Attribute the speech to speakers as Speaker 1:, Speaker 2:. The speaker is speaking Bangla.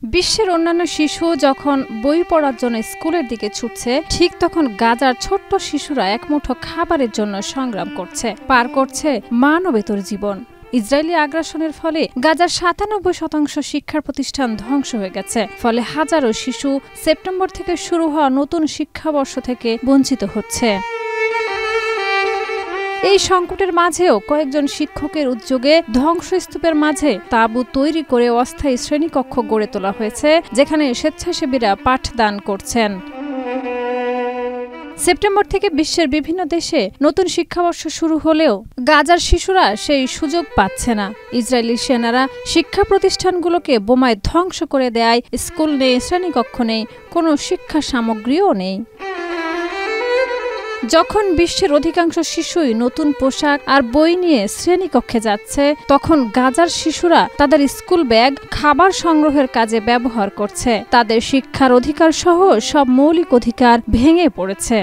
Speaker 1: বিশ্বের অন্যান্য শিশু যখন বই পড়ার জন্য স্কুলের দিকে ছুটছে, ঠিক তখন গাজার ছোট্ট শিশুরা একমুঠো খাবারের জন্য সংগ্রাম করছে, পার করছে মানবেতর জীবন। ইসরায়েলি আগ্রাসনের ফলে গাজার ৯৭% শিক্ষা প্রতিষ্ঠান ধ্বংস হয়ে গেছে। ফলে হাজারো শিশু সেপ্টেম্বর থেকে শুরু হওয়া নতুন শিক্ষাবর্ষ থেকে বঞ্চিত হচ্ছে। এই সংকটের মাঝেও কয়েকজন শিক্ষকের উদ্যোগে ধ্বংসস্তূপের মাঝে তাঁবু তৈরি করে অস্থায়ী শ্রেণীকক্ষ গড়ে তোলা হয়েছে, যেখানে স্বেচ্ছাসেবীরা পাঠদান করছেন। সেপ্টেম্বর থেকে বিশ্বের বিভিন্ন দেশে নতুন শিক্ষাবর্ষ শুরু হলেও গাজার শিশুরা সেই সুযোগ পাচ্ছে না। ইসরায়েলি সেনারা শিক্ষা প্রতিষ্ঠানগুলোকে বোমায় ধ্বংস করে দেয়। স্কুল নেই, শ্রেণীকক্ষ নেই, কোনো শিক্ষা সামগ্রীও নেই। যখন বিশ্বের অধিকাংশ শিশুই নতুন পোশাক আর বই নিয়ে শ্রেণীকক্ষে যাচ্ছে, তখন গাজার শিশুরা তাদের স্কুল ব্যাগ খাবার সংগ্রহের কাজে ব্যবহার করছে। তাদের শিক্ষার অধিকার সহ সব মৌলিক অধিকার ভেঙে পড়েছে।